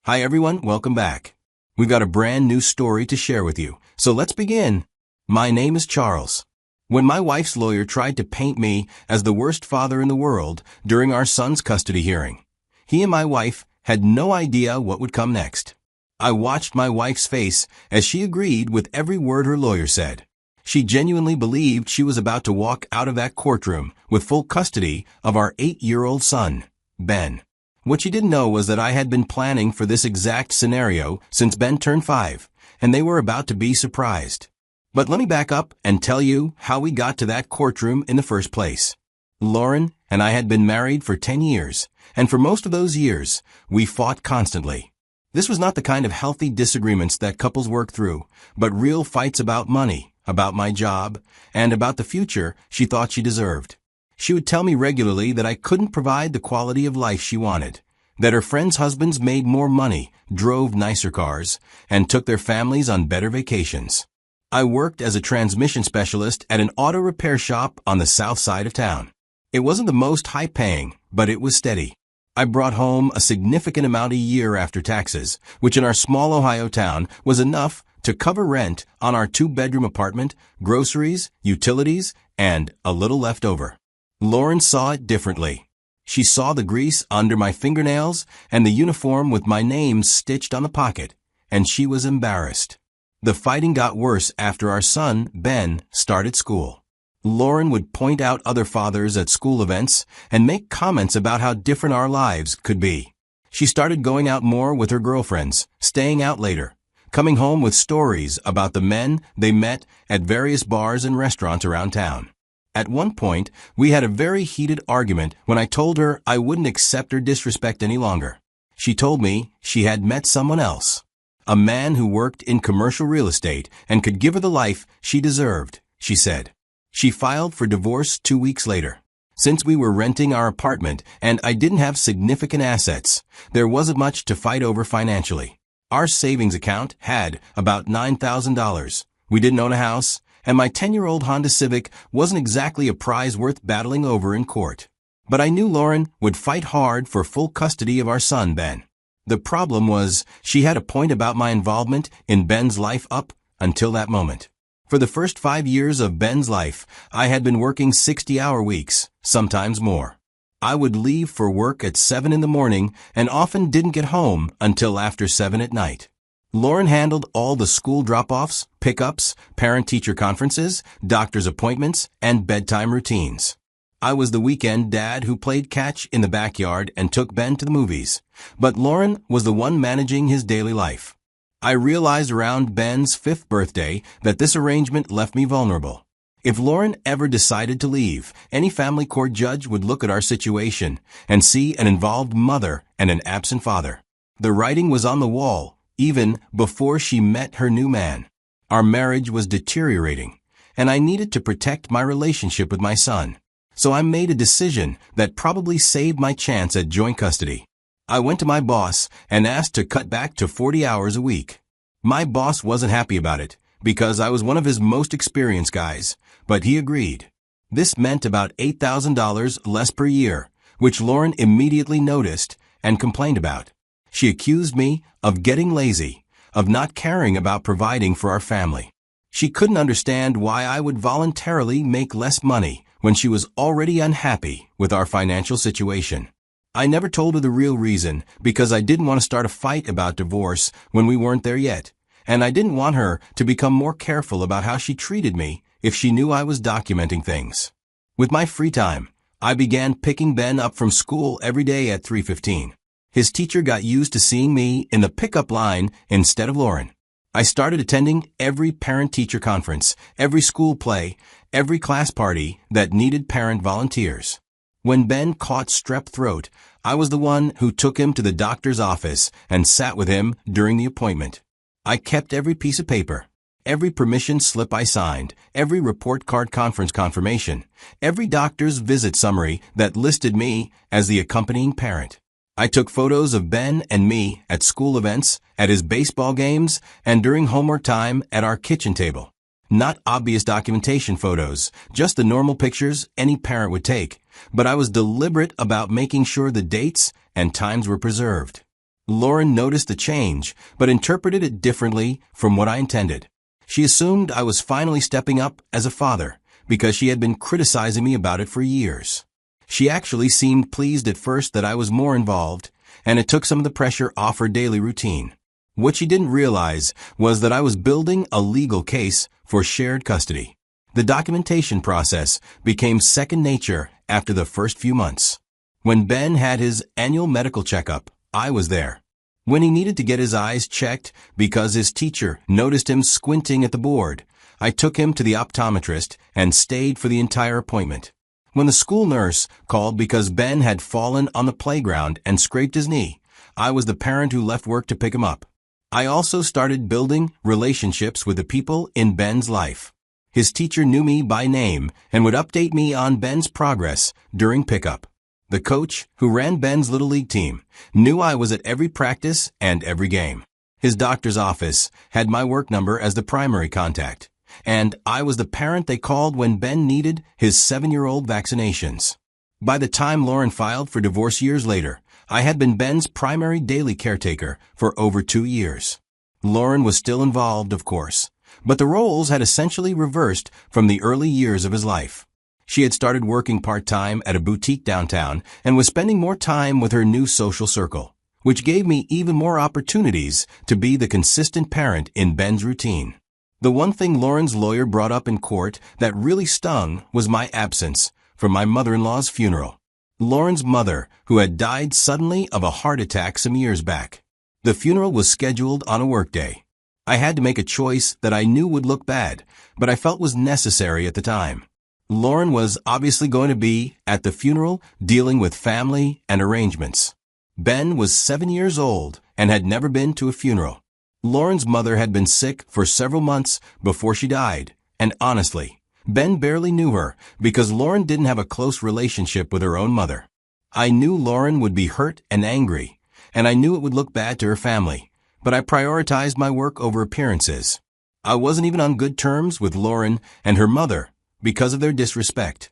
Hi everyone, welcome back. We've got a brand new story to share with you, so let's begin. My name is Charles. When my wife's lawyer tried to paint me as the worst father in the world during our son's custody hearing, he and my wife had no idea what would come next. I watched my wife's face as she agreed with every word her lawyer said. She genuinely believed she was about to walk out of that courtroom with full custody of our 8-year-old son, Ben. What she didn't know was that I had been planning for this exact scenario since Ben turned 5, and they were about to be surprised. But let me back up and tell you how we got to that courtroom in the first place. Lauren and I had been married for 10 years, and for most of those years, we fought constantly. This was not the kind of healthy disagreements that couples work through, but real fights about money, about my job, and about the future she thought she deserved. She would tell me regularly that I couldn't provide the quality of life she wanted, that her friends' husbands made more money, drove nicer cars, and took their families on better vacations. I worked as a transmission specialist at an auto repair shop on the south side of town. It wasn't the most high-paying, but it was steady. I brought home a significant amount a year after taxes, which in our small Ohio town was enough to cover rent on our 2-bedroom apartment, groceries, utilities, and a little left over. Lauren saw it differently. She saw the grease under my fingernails and the uniform with my name stitched on the pocket, and she was embarrassed. The fighting got worse after our son, Ben, started school. Lauren would point out other fathers at school events and make comments about how different our lives could be. She started going out more with her girlfriends, staying out later, coming home with stories about the men they met at various bars and restaurants around town. At one point, we had a very heated argument when I told her I wouldn't accept her disrespect any longer. She told me she had met someone else, a man who worked in commercial real estate and could give her the life she deserved, she said. She filed for divorce 2 weeks later. Since we were renting our apartment and I didn't have significant assets, there wasn't much to fight over financially. Our savings account had about $9,000. We didn't own a house, and my 10-year-old Honda Civic wasn't exactly a prize worth battling over in court. But I knew Lauren would fight hard for full custody of our son, Ben. The problem was she had a point about my involvement in Ben's life up until that moment. For the first 5 years of Ben's life, I had been working 60-hour weeks, sometimes more. I would leave for work at 7 in the morning and often didn't get home until after 7 at night. Lauren handled all the school drop-offs, pickups, parent-teacher conferences, doctor's appointments, and bedtime routines. I was the weekend dad who played catch in the backyard and took Ben to the movies, but Lauren was the one managing his daily life. I realized around Ben's 5th birthday that this arrangement left me vulnerable. If Lauren ever decided to leave, any family court judge would look at our situation and see an involved mother and an absent father. The writing was on the wall, even before she met her new man. Our marriage was deteriorating, and I needed to protect my relationship with my son. So I made a decision that probably saved my chance at joint custody. I went to my boss and asked to cut back to 40 hours a week. My boss wasn't happy about it because I was one of his most experienced guys, but he agreed. This meant about $8,000 less per year, which Lauren immediately noticed and complained about. She accused me of getting lazy, of not caring about providing for our family. She couldn't understand why I would voluntarily make less money when she was already unhappy with our financial situation. I never told her the real reason because I didn't want to start a fight about divorce when we weren't there yet, and I didn't want her to become more careful about how she treated me if she knew I was documenting things. With my free time, I began picking Ben up from school every day at 3:15. His teacher got used to seeing me in the pickup line instead of Lauren. I started attending every parent-teacher conference, every school play, every class party that needed parent volunteers. When Ben caught strep throat, I was the one who took him to the doctor's office and sat with him during the appointment. I kept every piece of paper, every permission slip I signed, every report card conference confirmation, every doctor's visit summary that listed me as the accompanying parent. I took photos of Ben and me at school events, at his baseball games, and during homework time at our kitchen table. Not obvious documentation photos, just the normal pictures any parent would take, but I was deliberate about making sure the dates and times were preserved. Lauren noticed the change, but interpreted it differently from what I intended. She assumed I was finally stepping up as a father, because she had been criticizing me about it for years. She actually seemed pleased at first that I was more involved, and it took some of the pressure off her daily routine. What she didn't realize was that I was building a legal case for shared custody. The documentation process became second nature after the first few months. When Ben had his annual medical checkup, I was there. When he needed to get his eyes checked because his teacher noticed him squinting at the board, I took him to the optometrist and stayed for the entire appointment. When the school nurse called because Ben had fallen on the playground and scraped his knee, I was the parent who left work to pick him up. I also started building relationships with the people in Ben's life. His teacher knew me by name and would update me on Ben's progress during pickup. The coach, who ran Ben's Little League team, knew I was at every practice and every game. His doctor's office had my work number as the primary contact, and I was the parent they called when Ben needed his 7-year-old vaccinations. By the time Lauren filed for divorce years later, I had been Ben's primary daily caretaker for over 2 years. Lauren was still involved, of course, but the roles had essentially reversed from the early years of his life. She had started working part-time at a boutique downtown and was spending more time with her new social circle, which gave me even more opportunities to be the consistent parent in Ben's routine. The one thing Lauren's lawyer brought up in court that really stung was my absence from my mother-in-law's funeral. Lauren's mother, who had died suddenly of a heart attack some years back. The funeral was scheduled on a workday. I had to make a choice that I knew would look bad, but I felt was necessary at the time. Lauren was obviously going to be at the funeral dealing with family and arrangements. Ben was 7 years old and had never been to a funeral. Lauren's mother had been sick for several months before she died, and honestly, Ben barely knew her because Lauren didn't have a close relationship with her own mother. I knew Lauren would be hurt and angry, and I knew it would look bad to her family, but I prioritized my work over appearances. I wasn't even on good terms with Lauren and her mother because of their disrespect.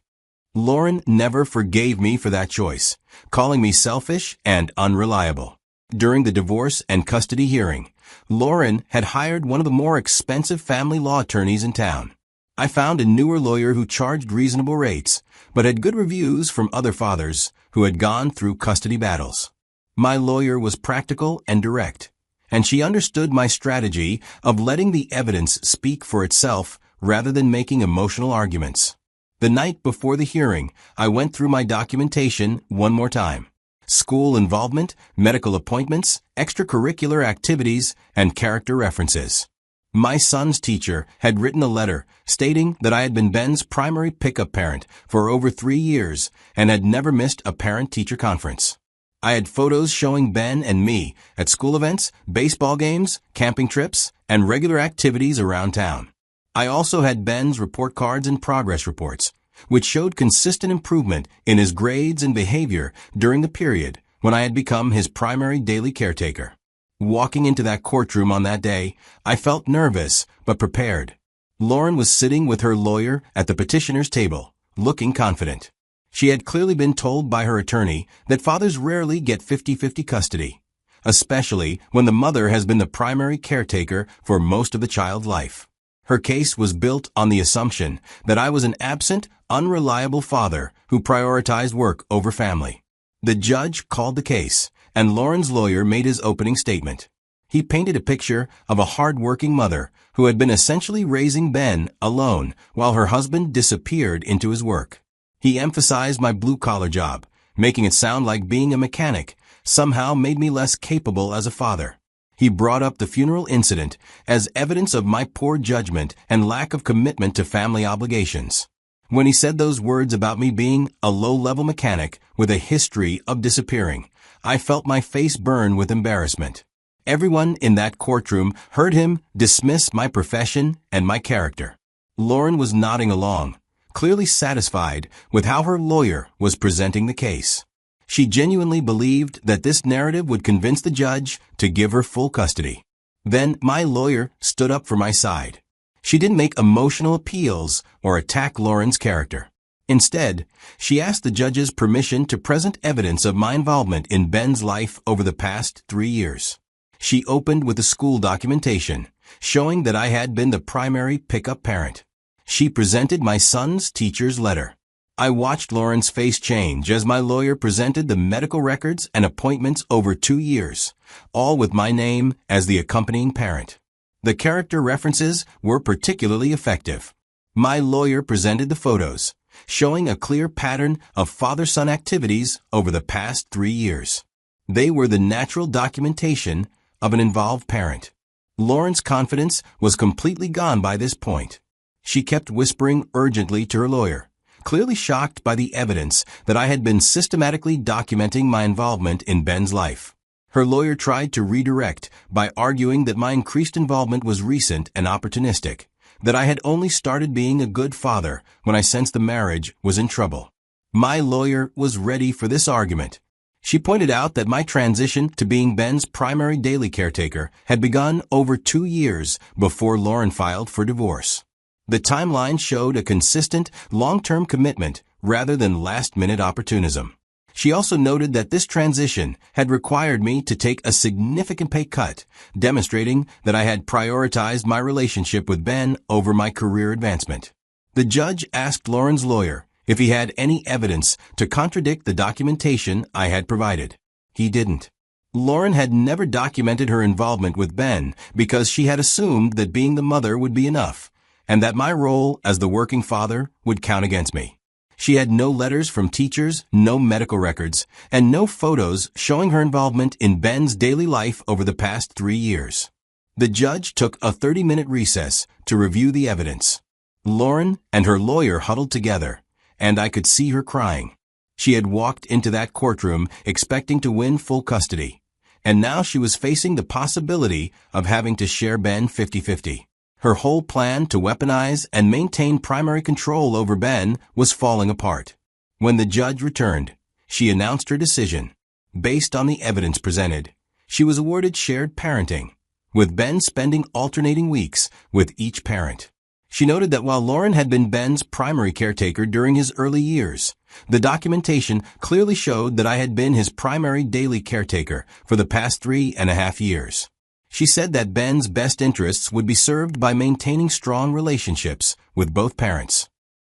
Lauren never forgave me for that choice, calling me selfish and unreliable. During the divorce and custody hearing, Lauren had hired one of the more expensive family law attorneys in town. I found a newer lawyer who charged reasonable rates, but had good reviews from other fathers who had gone through custody battles. My lawyer was practical and direct, and she understood my strategy of letting the evidence speak for itself rather than making emotional arguments. The night before the hearing, I went through my documentation one more time. School involvement, medical appointments, extracurricular activities, and character references. My son's teacher had written a letter stating that I had been Ben's primary pickup parent for over 3 years and had never missed a parent-teacher conference. I had photos showing Ben and me at school events, baseball games, camping trips, and regular activities around town. I also had Ben's report cards and progress reports, which showed consistent improvement in his grades and behavior during the period when I had become his primary daily caretaker. Walking into that courtroom on that day, I felt nervous but prepared. Lauren was sitting with her lawyer at the petitioner's table, looking confident. She had clearly been told by her attorney that fathers rarely get 50-50 custody, especially when the mother has been the primary caretaker for most of the child's life. Her case was built on the assumption that I was an absent, unreliable father who prioritized work over family. The judge called the case, and Lauren's lawyer made his opening statement. He painted a picture of a hard-working mother who had been essentially raising Ben alone while her husband disappeared into his work. He emphasized my blue-collar job, making it sound like being a mechanic somehow made me less capable as a father. He brought up the funeral incident as evidence of my poor judgment and lack of commitment to family obligations. When he said those words about me being a low-level mechanic with a history of disappearing, I felt my face burn with embarrassment. Everyone in that courtroom heard him dismiss my profession and my character. Lauren was nodding along, clearly satisfied with how her lawyer was presenting the case. She genuinely believed that this narrative would convince the judge to give her full custody. Then my lawyer stood up for my side. She didn't make emotional appeals or attack Lauren's character. Instead, she asked the judge's permission to present evidence of my involvement in Ben's life over the past 3 years. She opened with the school documentation, showing that I had been the primary pickup parent. She presented my son's teacher's letter. I watched Lauren's face change as my lawyer presented the medical records and appointments over 2 years, all with my name as the accompanying parent. The character references were particularly effective. My lawyer presented the photos, showing a clear pattern of father-son activities over the past 3 years. They were the natural documentation of an involved parent. Lauren's confidence was completely gone by this point. She kept whispering urgently to her lawyer, clearly shocked by the evidence that I had been systematically documenting my involvement in Ben's life. Her lawyer tried to redirect by arguing that my increased involvement was recent and opportunistic, that I had only started being a good father when I sensed the marriage was in trouble. My lawyer was ready for this argument. She pointed out that my transition to being Ben's primary daily caretaker had begun over 2 years before Lauren filed for divorce. The timeline showed a consistent, long-term commitment rather than last-minute opportunism. She also noted that this transition had required me to take a significant pay cut, demonstrating that I had prioritized my relationship with Ben over my career advancement. The judge asked Lauren's lawyer if he had any evidence to contradict the documentation I had provided. He didn't. Lauren had never documented her involvement with Ben because she had assumed that being the mother would be enough, and that my role as the working father would count against me. She had no letters from teachers, no medical records, and no photos showing her involvement in Ben's daily life over the past 3 years. The judge took a 30-minute recess to review the evidence. Lauren and her lawyer huddled together, and I could see her crying. She had walked into that courtroom expecting to win full custody, and now she was facing the possibility of having to share Ben 50-50. Her whole plan to weaponize and maintain primary control over Ben was falling apart. When the judge returned, she announced her decision. Based on the evidence presented, she was awarded shared parenting, with Ben spending alternating weeks with each parent. She noted that while Lauren had been Ben's primary caretaker during his early years, the documentation clearly showed that I had been his primary daily caretaker for the past 3.5 years. She said that Ben's best interests would be served by maintaining strong relationships with both parents.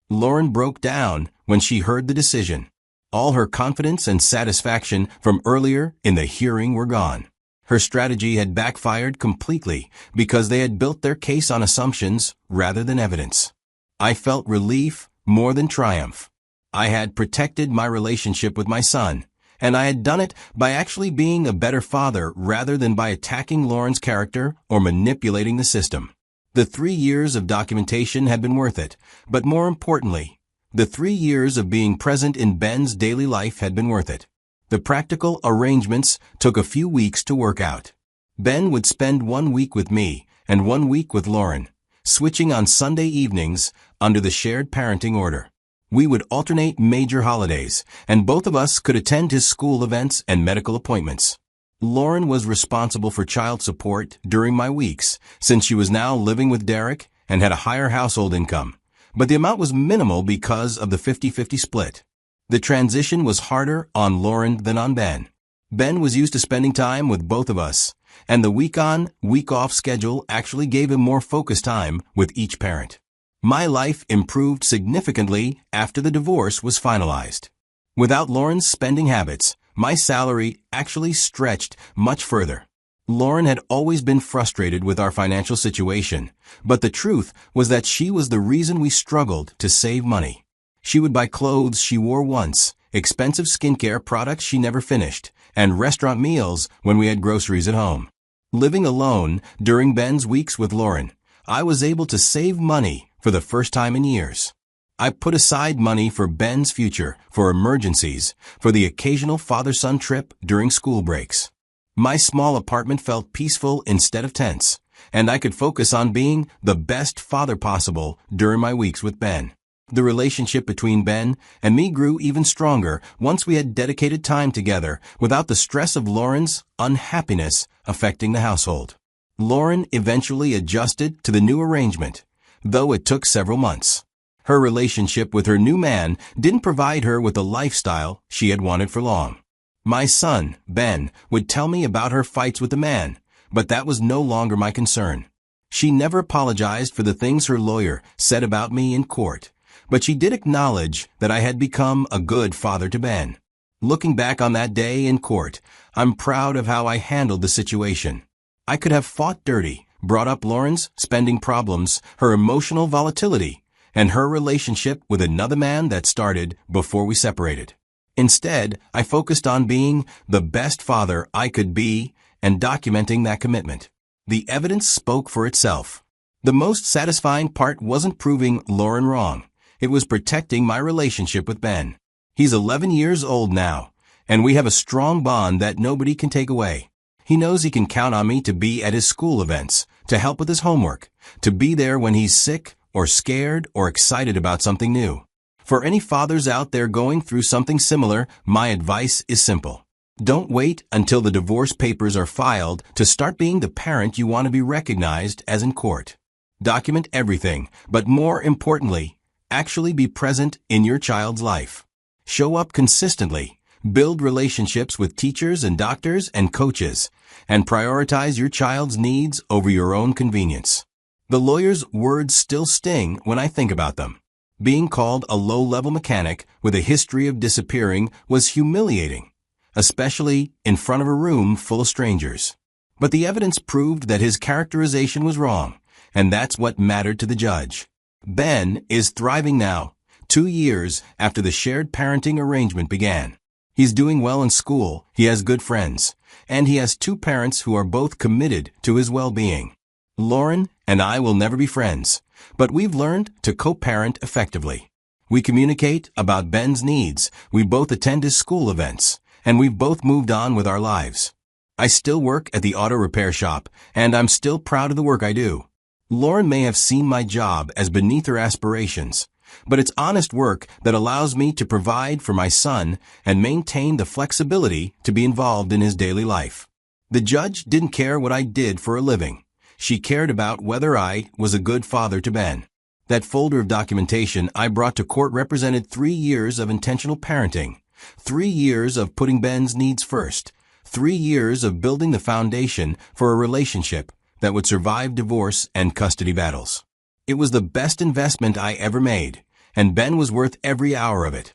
Lauren broke down when she heard the decision. All her confidence and satisfaction from earlier in the hearing were gone. Her strategy had backfired completely because they had built their case on assumptions rather than evidence. I felt relief more than triumph. I had protected my relationship with my son, and I had done it by actually being a better father rather than by attacking Lauren's character or manipulating the system. The 3 years of documentation had been worth it, but more importantly, the 3 years of being present in Ben's daily life had been worth it. The practical arrangements took a few weeks to work out. Ben would spend 1 week with me and 1 week with Lauren, switching on Sunday evenings under the shared parenting order. We would alternate major holidays, and both of us could attend his school events and medical appointments. Lauren was responsible for child support during my weeks, since she was now living with Derek and had a higher household income, but the amount was minimal because of the 50-50 split. The transition was harder on Lauren than on Ben. Ben was used to spending time with both of us, and the week-on, week-off schedule actually gave him more focused time with each parent. My life improved significantly after the divorce was finalized. Without Lauren's spending habits, my salary actually stretched much further. Lauren had always been frustrated with our financial situation, but the truth was that she was the reason we struggled to save money. She would buy clothes she wore once, expensive skincare products she never finished, and restaurant meals when we had groceries at home. Living alone during Ben's weeks with Lauren, I was able to save money for the first time in years. I put aside money for Ben's future, for emergencies, for the occasional father-son trip during school breaks. My small apartment felt peaceful instead of tense, and I could focus on being the best father possible during my weeks with Ben. The relationship between Ben and me grew even stronger once we had dedicated time together without the stress of Lauren's unhappiness affecting the household. Lauren eventually adjusted to the new arrangement, though it took several months. Her relationship with her new man didn't provide her with the lifestyle she had wanted for long. My son, Ben, would tell me about her fights with the man, but that was no longer my concern. She never apologized for the things her lawyer said about me in court, but she did acknowledge that I had become a good father to Ben. Looking back on that day in court, I'm proud of how I handled the situation. I could have fought dirty, brought up Lauren's spending problems, her emotional volatility, and her relationship with another man that started before we separated. Instead, I focused on being the best father I could be and documenting that commitment. The evidence spoke for itself. The most satisfying part wasn't proving Lauren wrong. It was protecting my relationship with Ben. He's 11 years old now, and we have a strong bond that nobody can take away. He knows he can count on me to be at his school events, to help with his homework, to be there when he's sick or scared or excited about something new. For any fathers out there going through something similar, my advice is simple. Don't wait until the divorce papers are filed to start being the parent you want to be recognized as in court. Document everything, but more importantly, actually be present in your child's life. Show up consistently, build relationships with teachers and doctors and coaches, and prioritize your child's needs over your own convenience. The lawyer's words still sting when I think about them. Being called a low-level mechanic with a history of disappearing was humiliating, especially in front of a room full of strangers. But the evidence proved that his characterization was wrong, and that's what mattered to the judge. Ben is thriving now, 2 years after the shared parenting arrangement began. He's doing well in school, he has good friends, and he has 2 parents who are both committed to his well-being. Lauren and I will never be friends, but we've learned to co-parent effectively. We communicate about Ben's needs, we both attend his school events, and we've both moved on with our lives. I still work at the auto repair shop, and I'm still proud of the work I do. Lauren may have seen my job as beneath her aspirations, but it's honest work that allows me to provide for my son and maintain the flexibility to be involved in his daily life. The judge didn't care what I did for a living. She cared about whether I was a good father to Ben. That folder of documentation I brought to court represented 3 years of intentional parenting, 3 years of putting Ben's needs first, 3 years of building the foundation for a relationship that would survive divorce and custody battles. It was the best investment I ever made, and Ben was worth every hour of it.